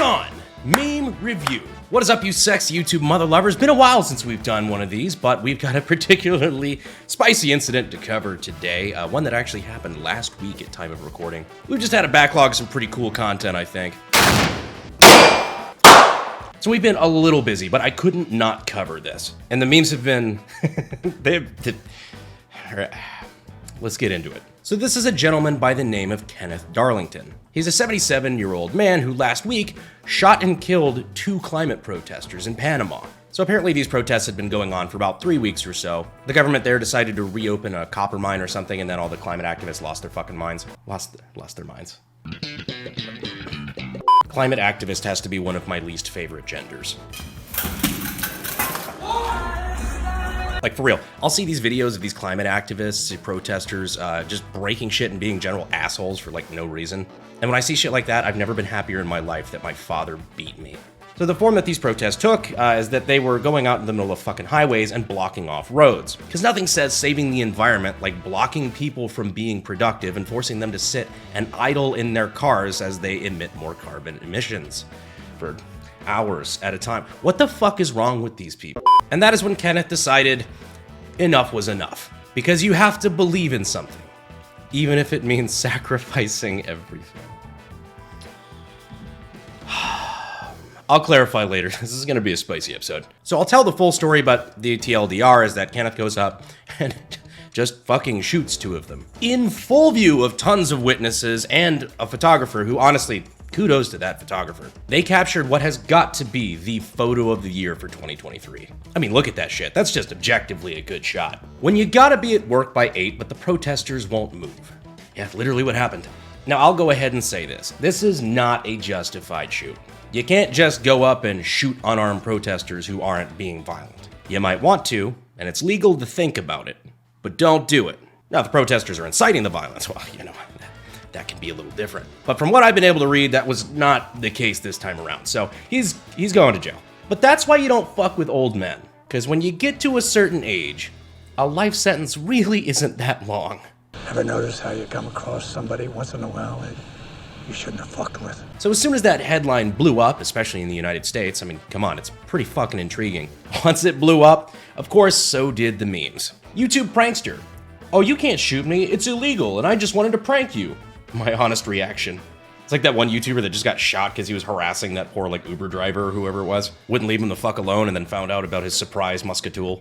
Sean, meme review. What is up, you sexy YouTube mother lovers? Been a while since we've done one of these, but we've got a particularly spicy incident to cover today. One that actually happened last week at time of recording. We've just had a backlog of some pretty cool content, I think. So we've been a little busy, but I couldn't not cover this. And the memes have been... Let's get into it. So this is a gentleman by the name of Kenneth Darlington. He's a 77-year-old man who last week shot and killed 2 climate protesters in Panama. So apparently these protests had been going on for about 3 weeks or so. The government there decided to reopen a copper mine or something, and then all the climate activists lost their fucking minds. Lost their minds. Climate activist has to be one of my least favorite genders. Like, for real, I'll see these videos of these climate activists, protesters, just breaking shit and being general assholes for, like, no reason. And when I see shit like that, I've never been happier in my life that my father beat me. So the form that these protests took is that they were going out in the middle of fucking highways and blocking off roads. Because nothing says saving the environment like blocking people from being productive and forcing them to sit and idle in their cars as they emit more carbon emissions for hours at a time. What the fuck is wrong with these people? And that is when Kenneth decided enough was enough. Because you have to believe in something, even if it means sacrificing everything. I'll clarify later. This is going to be a spicy episode. So I'll tell the full story, but the TLDR is that Kenneth goes up and just fucking shoots 2 of them. In full view of tons of witnesses and a photographer who, honestly, kudos to that photographer. They captured what has got to be the photo of the year for 2023. I mean, look at that shit. That's just objectively a good shot. When you gotta be at work by 8, but the protesters won't move. Yeah, literally what happened. Now, I'll go ahead and say this. This is not a justified shoot. You can't just go up and shoot unarmed protesters who aren't being violent. You might want to, and it's legal to think about it, but don't do it. Now, if the protesters are inciting the violence, well, you know, that can be a little different. But from what I've been able to read, that was not the case this time around. So he's going to jail. But that's why you don't fuck with old men. Because when you get to a certain age, a life sentence really isn't that long. Ever notice how you come across somebody once in a while that you shouldn't have fucked with? So as soon as that headline blew up, especially in the United States, I mean, come on, it's pretty fucking intriguing. Once it blew up, of course, so did the memes. YouTube prankster. Oh, you can't shoot me. It's illegal, and I just wanted to prank you. My honest reaction. It's like that one YouTuber that just got shot because he was harassing that poor, like, Uber driver or whoever it was. Wouldn't leave him the fuck alone and then found out about his surprise musketool.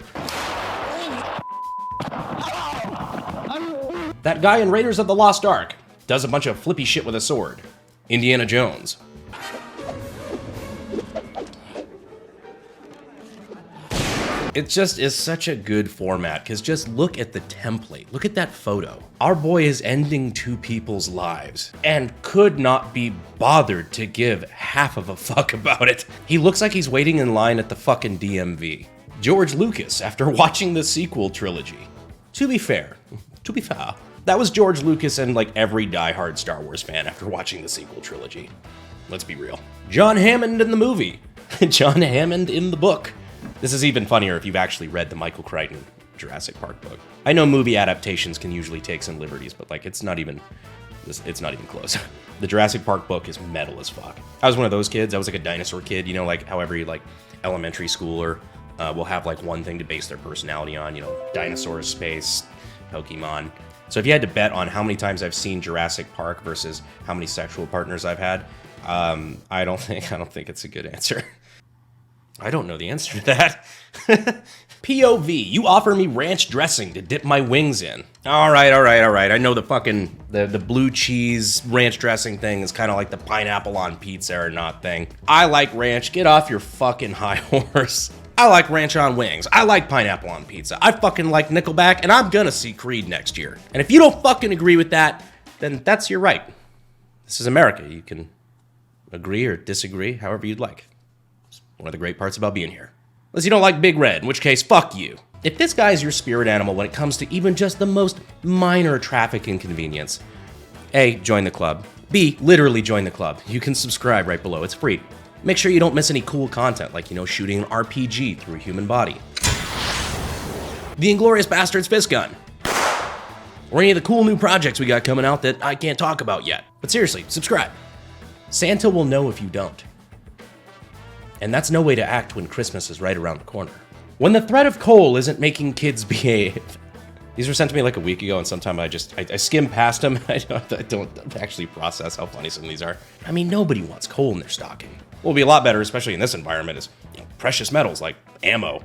That guy in Raiders of the Lost Ark does a bunch of flippy shit with a sword. Indiana Jones. It just is such a good format, because just look at the template. Look at that photo. Our boy is ending 2 people's lives and could not be bothered to give half of a fuck about it. He looks like he's waiting in line at the fucking DMV. George Lucas, after watching the sequel trilogy. To be fair, that was George Lucas and like every diehard Star Wars fan after watching the sequel trilogy. Let's be real. John Hammond in the movie. John Hammond in the book. This is even funnier if you've actually read the Michael Crichton Jurassic Park book. I know movie adaptations can usually take some liberties, but like it's not even close. The Jurassic Park book is metal as fuck. I was one of those kids. I was like a dinosaur kid, you know, like how every like elementary schooler will have like one thing to base their personality on, you know, dinosaurs, space, Pokemon. So if you had to bet on how many times I've seen Jurassic Park versus how many sexual partners I've had, I don't think it's a good answer. I don't know the answer to that. POV, you offer me ranch dressing to dip my wings in. All right. I know the blue cheese ranch dressing thing is kind of like the pineapple on pizza or not thing. I like ranch. Get off your fucking high horse. I like ranch on wings. I like pineapple on pizza. I fucking like Nickelback, and I'm gonna see Creed next year. And if you don't fucking agree with that, then that's your right. This is America. You can agree or disagree however you'd like. One of the great parts about being here. Unless you don't like Big Red, in which case, fuck you. If this guy is your spirit animal when it comes to even just the most minor traffic inconvenience, A, join the club. B, literally join the club. You can subscribe right below, it's free. Make sure you don't miss any cool content like, you know, shooting an RPG through a human body. The Inglourious Basterds fist gun. Or any of the cool new projects we got coming out that I can't talk about yet. But seriously, subscribe. Santa will know if you don't. And that's no way to act when Christmas is right around the corner. When the threat of coal isn't making kids behave. These were sent to me like a week ago, and sometimes I skim past them. I don't actually process how funny some of these are. I mean, nobody wants coal in their stocking. What will be a lot better, especially in this environment, is precious metals like ammo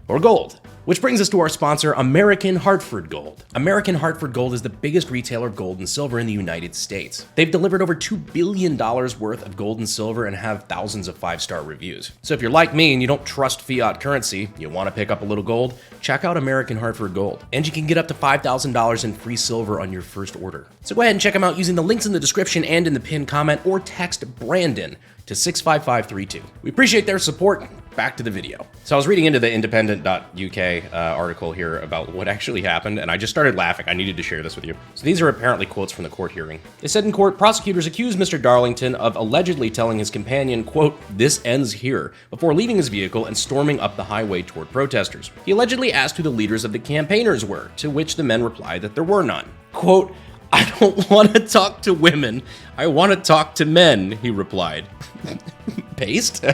or gold. Which brings us to our sponsor, American Hartford Gold. American Hartford Gold is the biggest retailer of gold and silver in the United States. They've delivered over $2 billion worth of gold and silver and have thousands of 5-star reviews. So if you're like me and you don't trust fiat currency, you want to pick up a little gold, check out American Hartford Gold. And you can get up to $5,000 in free silver on your first order. So go ahead and check them out using the links in the description and in the pinned comment, or text Brandon to 65532. We appreciate their support. Back to the video. So I was reading into the independent.uk article here about what actually happened, and I just started laughing. I needed to share this with you. So these are apparently quotes from the court hearing. They said in court, prosecutors accused Mr. Darlington of allegedly telling his companion, quote, "This ends here," before leaving his vehicle and storming up the highway toward protesters. He allegedly asked who the leaders of the campaigners were, to which the men replied that there were none. Quote, "I don't want to talk to women. I want to talk to men," he replied. Paste?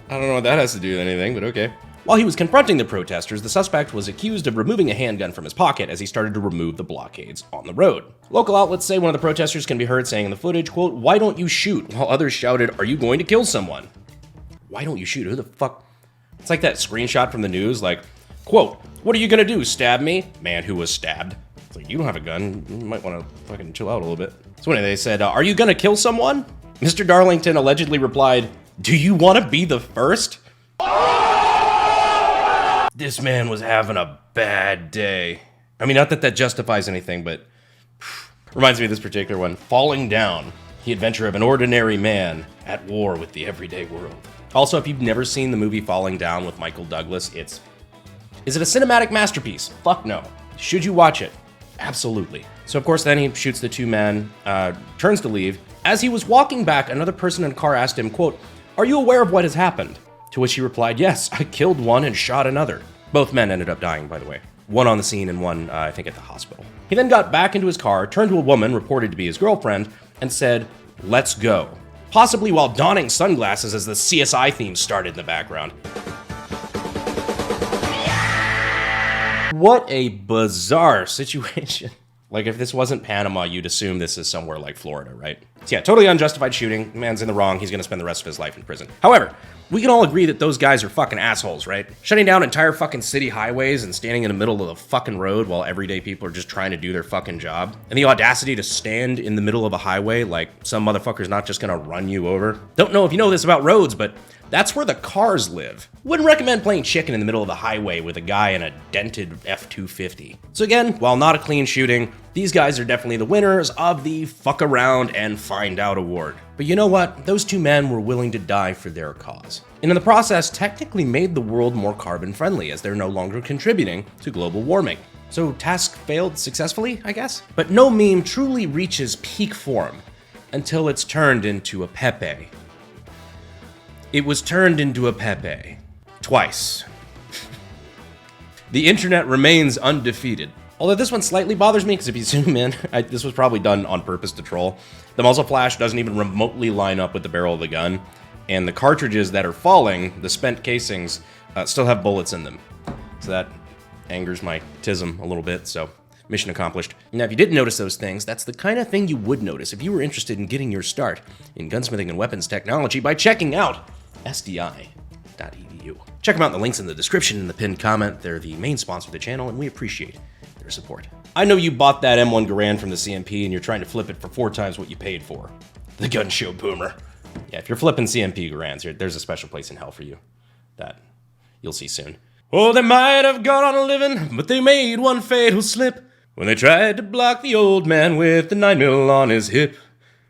I don't know what that has to do with anything, but okay. While he was confronting the protesters, the suspect was accused of removing a handgun from his pocket as he started to remove the blockades on the road. Local outlets say one of the protesters can be heard saying in the footage, quote, "Why don't you shoot?" while others shouted, "Are you going to kill someone?" Why don't you shoot? Who the fuck? It's like that screenshot from the news, like, quote, "What are you gonna do, stab me?" Man who was stabbed. It's like, you don't have a gun. You might want to fucking chill out a little bit. So anyway, they said, "Are you gonna kill someone?" Mr. Darlington allegedly replied, "Do you want to be the first?" This man was having a bad day. I mean, not that that justifies anything, but reminds me of this particular one. Falling Down, the adventure of an ordinary man at war with the everyday world. Also, if you've never seen the movie Falling Down with Michael Douglas, is it a cinematic masterpiece? Fuck no. Should you watch it? Absolutely. So of course, then he shoots the two men, turns to leave. As he was walking back, another person in the car asked him, quote, "Are you aware of what has happened?" To which he replied, "Yes, I killed one and shot another." Both men ended up dying, by the way. One on the scene and one, I think, at the hospital. He then got back into his car, turned to a woman reported to be his girlfriend, and said, "Let's go." Possibly while donning sunglasses as the CSI theme started in the background. What a bizarre situation. Like, if this wasn't Panama, you'd assume this is somewhere like Florida, right? So yeah, totally unjustified shooting. The man's in the wrong. He's gonna spend the rest of his life in prison. However, we can all agree that those guys are fucking assholes, right? Shutting down entire fucking city highways and standing in the middle of the fucking road while everyday people are just trying to do their fucking job. And the audacity to stand in the middle of a highway like some motherfucker's not just gonna run you over. Don't know if you know this about roads, but that's where the cars live. Wouldn't recommend playing chicken in the middle of the highway with a guy in a dented F-250. So again, while not a clean shooting, these guys are definitely the winners of the Fuck Around and Find Out award. But you know what? Those two men were willing to die for their cause. And in the process, technically made the world more carbon friendly as they're no longer contributing to global warming. So task failed successfully, I guess? But no meme truly reaches peak form until it's turned into a Pepe. It was turned into a Pepe. Twice. The internet remains undefeated. Although this one slightly bothers me, because if you zoom in, this was probably done on purpose to troll. The muzzle flash doesn't even remotely line up with the barrel of the gun, and the cartridges that are falling, the spent casings, still have bullets in them. So that angers my tism a little bit, so mission accomplished. Now, if you didn't notice those things, that's the kind of thing you would notice if you were interested in getting your start in gunsmithing and weapons technology by checking out SDI.edu. Check them out in the links in the description and the pinned comment. They're the main sponsor of the channel, and we appreciate their support. I know you bought that M1 Garand from the CMP and you're trying to flip it for 4 times what you paid for. The gun show boomer. Yeah, if you're flipping CMP Garands, there's a special place in hell for you that you'll see soon. Oh, they might have gone on a living, but they made one fatal slip when they tried to block the old man with the 9mm on his hip.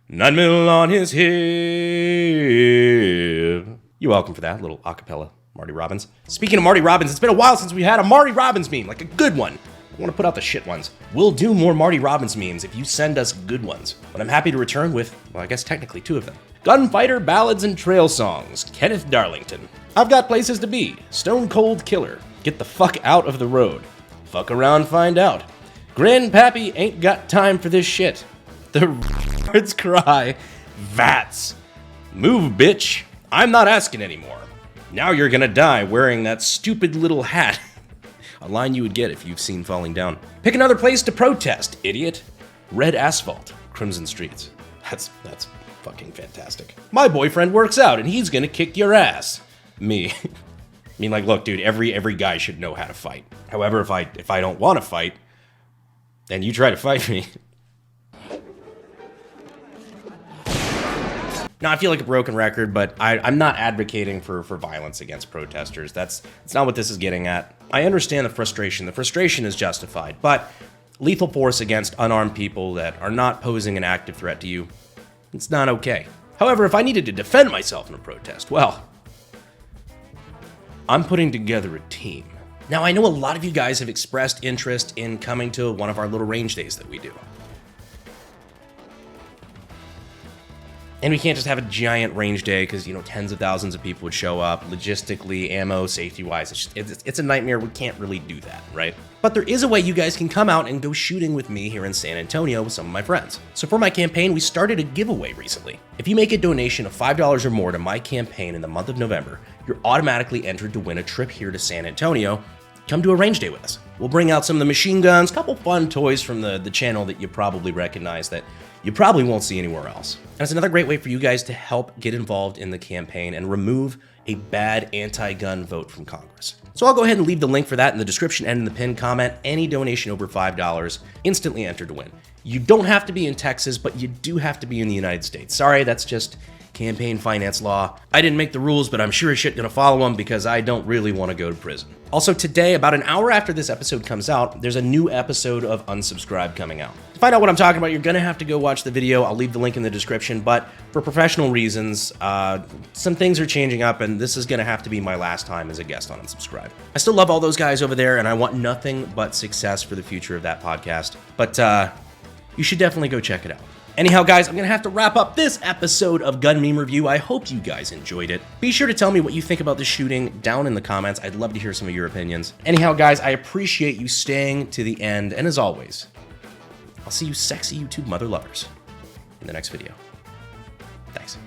9mm on his hip. You're welcome for that little acapella, Marty Robbins. Speaking of Marty Robbins, it's been a while since we had a Marty Robbins meme, like a good one. I want to put out the shit ones. We'll do more Marty Robbins memes if you send us good ones. But I'm happy to return with, well, I guess technically 2 of them. Gunfighter Ballads and Trail Songs, Kenneth Darlington. I've got places to be. Stone Cold Killer. Get the fuck out of the road. Fuck around, find out. Grandpappy ain't got time for this shit. The words cry, Vats. Move, bitch. I'm not asking anymore. Now you're gonna die wearing that stupid little hat. A line you would get if you've seen Falling Down. Pick another place to protest, idiot. Red asphalt, crimson streets. That's fucking fantastic. My boyfriend works out and he's gonna kick your ass. Me. I mean, like, look, dude, every guy should know how to fight. However, if I don't want to fight, then you try to fight me. Now, I feel like a broken record, but I'm not advocating for violence against protesters. That's not what this is getting at. I understand the frustration. The frustration is justified, but lethal force against unarmed people that are not posing an active threat to you, it's not okay. However, if I needed to defend myself in a protest, well, I'm putting together a team. Now, I know a lot of you guys have expressed interest in coming to one of our little range days that we do. And we can't just have a giant range day because, you know, tens of thousands of people would show up. Logistically, ammo, safety-wise, it's a nightmare. We can't really do that, right? But there is a way you guys can come out and go shooting with me here in San Antonio with some of my friends. So for my campaign, we started a giveaway recently. If you make a donation of $5 or more to my campaign in the month of November, you're automatically entered to win a trip here to San Antonio. Come to a range day with us. We'll bring out some of the machine guns, a couple fun toys from the channel that you probably recognize that you probably won't see anywhere else. And it's another great way for you guys to help get involved in the campaign and remove a bad anti-gun vote from Congress. So I'll go ahead and leave the link for that in the description and in the pinned comment. Any donation over $5, instantly entered to win. You don't have to be in Texas, but you do have to be in the United States. Sorry, that's just campaign finance law. I didn't make the rules, but I'm sure as shit gonna follow them because I don't really want to go to prison. Also today, about an hour after this episode comes out, there's a new episode of Unsubscribe coming out. To find out what I'm talking about, you're gonna have to go watch the video. I'll leave the link in the description, but for professional reasons, some things are changing up and this is gonna have to be my last time as a guest on Unsubscribe. I still love all those guys over there and I want nothing but success for the future of that podcast, but you should definitely go check it out. Anyhow, guys, I'm going to have to wrap up this episode of Gun Meme Review. I hope you guys enjoyed it. Be sure to tell me what you think about the shooting down in the comments. I'd love to hear some of your opinions. Anyhow, guys, I appreciate you staying to the end. And as always, I'll see you sexy YouTube mother lovers in the next video. Thanks.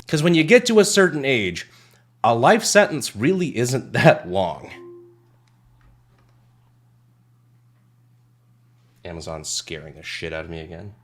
Because when you get to a certain age, a life sentence really isn't that long. Amazon's scaring the shit out of me again.